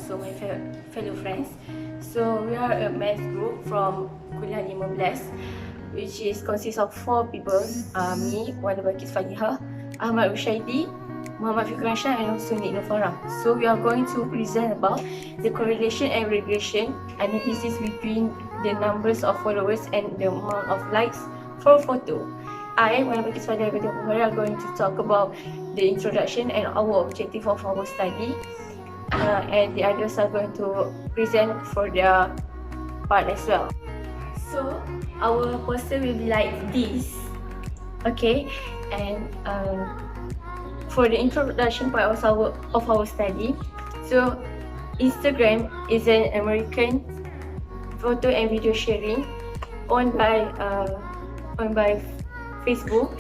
also my fellow friends. So we are a math group from Kuliah 15, which consists of 4 people, me, Wanda Balqis Faliha, Ahmad Rushaidi, Muhammad Fikran Shah, and also Nik Nufara. So we are going to present about the correlation and regression analysis between the numbers of followers and the amount of likes for a photo. I, Wanda Balqis Faliha, are going to talk about the introduction and our objective of our study, and the others are going to present for their part as well. So our poster will be like this, okay? And for the introduction part of our study, so Instagram is an American photo and video sharing owned by Facebook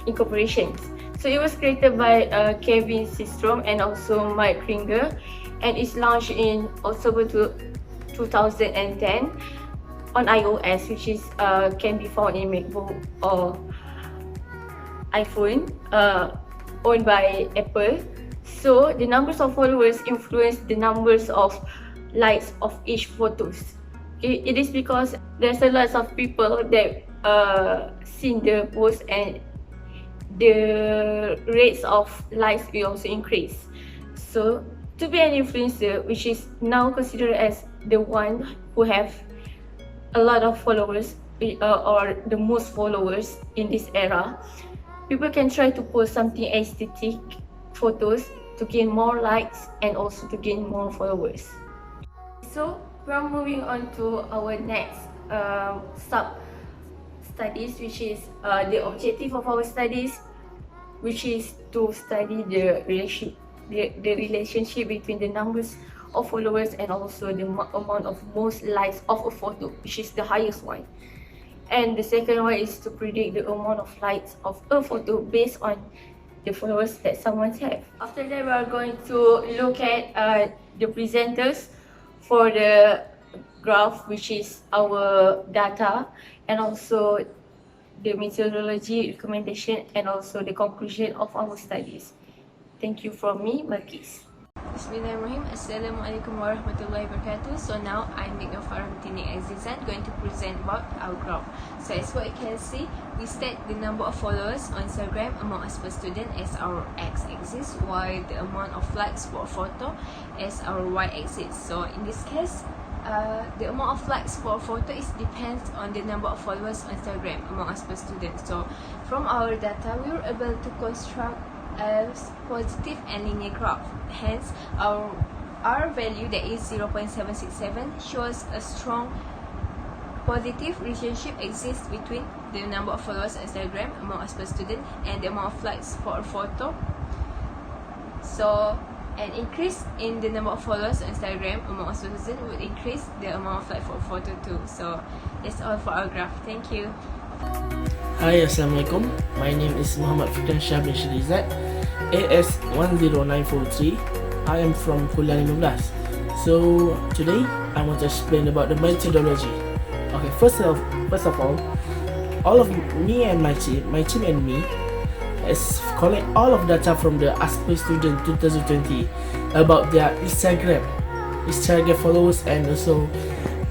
Incorporations. So it was created by Kevin Systrom and also Mike Kringer, and it's launched in October 2010 on iOS, which can be found in MacBook or iPhone, owned by Apple. So the numbers of followers influence the numbers of likes of each photos. It is because there's a lot of people that seen the post, and the rates of likes will also increase. So to be an influencer, which is now considered as the one who have a lot of followers or the most followers in this era, people can try to post something aesthetic photos to gain more likes and also to gain more followers. So we're moving on to our next sub studies, which is the objective of our studies, which is to study the relationship between the numbers of followers and also the amount of most likes of a photo, which is the highest one. And the second one is to predict the amount of likes of a photo based on the followers that someone have. After that, we are going to look at the presenters for the graph, which is our data, and also the methodology, recommendation, and also the conclusion of our studies. Thank you from me, Balqis. Bismillahirrahmanirrahim. Assalamualaikum warahmatullahi wabarakatuh. So now I'm Nik Nufara Azizan going to present about our graph. So as what you can see, we state the number of followers on Instagram among us per student as our x-axis, while the amount of likes for a photo as our y-axis. So in this case, the amount of likes for a photo depends on the number of followers on Instagram among us per student. So from our data, we were able to construct a positive and linear graph. Hence, our R value, that is 0.767, shows a strong positive relationship exists between the number of followers on Instagram among us per student and the amount of likes for a photo. So an increase in the number of followers on Instagram among us per student would increase the amount of likes for a photo too. So that's all for our graph. Thank you. Hi, Assalamualaikum. My name is Muhammad Fikran Shah bin Shirizat, AS10943. I am from Kuliah 15. So today I want to explain about the methodology. Okay, first of all of me and my team and me has collect all of data from the Asper student 2020 about their Instagram followers and also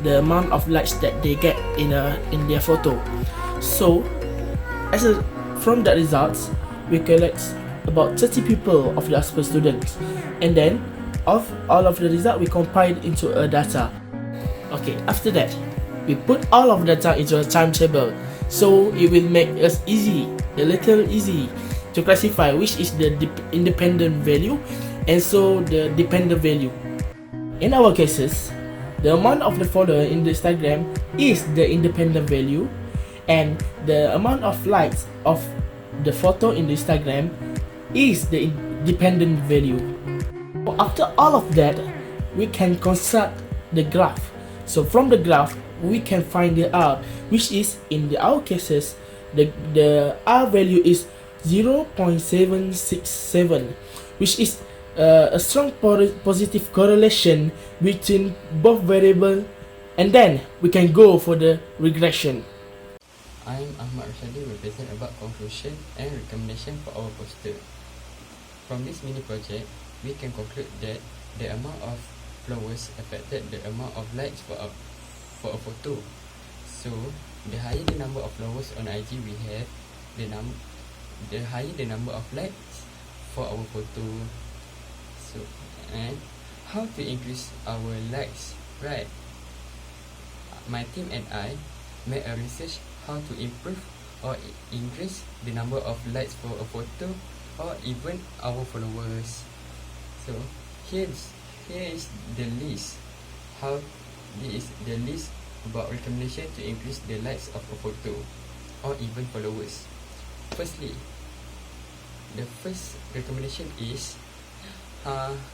the amount of likes that they get in their photo. So from the results, we collect about 30 people of the Asper students, and then of all of the result we compile into a data. Okay, after that we put all of the data into a timetable, so it will make us a little easy to classify which is the independent value and so the dependent value. In our cases, the amount of the follower in the Instagram is the independent value, and the amount of likes of the photo in the Instagram is the dependent value. After all of that, we can construct the graph. So from the graph, we can find out which is in our cases the R value is 0.767, which is a strong positive correlation between both variables, and then we can go for the regression. I'm Ahmad Rushaidi, will present about conclusion and recommendation for our poster. From this mini project, we can conclude that the amount of followers affected the amount of likes for a photo. So the higher the number of followers on IG we have, the higher the number of likes for our photo. So, and how to increase our likes, right? My team and I made a research how to improve or increase the number of likes for a photo or even our followers. So here is the list. This is the list about recommendation to increase the likes of a photo or even followers. Firstly, the first recommendation is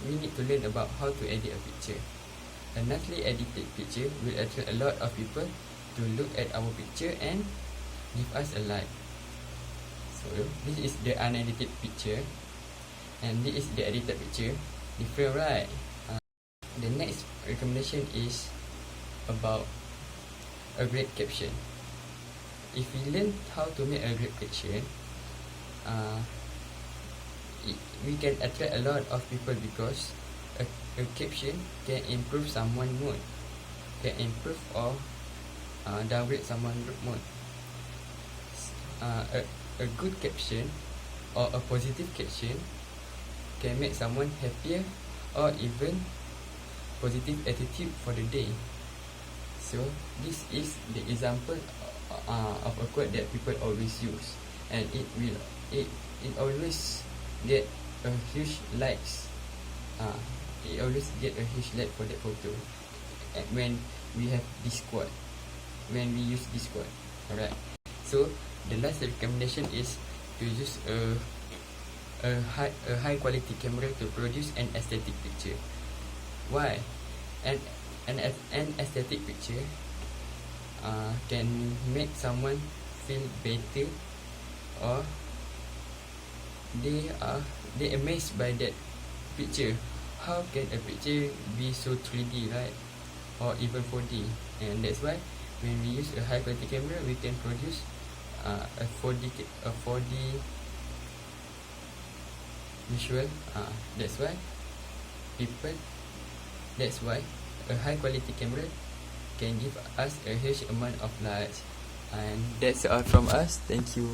we need to learn about how to edit a picture. A nicely edited picture will attract a lot of people to look at our picture and give us a like. So this is the unedited picture and this is the edited picture. Different, right? The next recommendation is about a great caption. If we learn how to make a great caption, we can attract a lot of people because a caption can improve someone's mood, can improve or downgrade someone's mood. A good caption or a positive caption can make someone happier or even positive attitude for the day. So this is the example of a quote that people always use, and it always get a huge likes. It always get a huge like for that photo. And when we have this quote, when we use this quote, alright. So the last recommendation is to use a high quality camera to produce an aesthetic picture. Why? An aesthetic picture can make someone feel better, or they amazed by that picture. How can a picture be so 3D, right? Or even 4D? And that's why when we use a high quality camera, we can produce a 4D visual. That's why a high quality camera can give us a huge amount of light. And that's all from us. Thank you.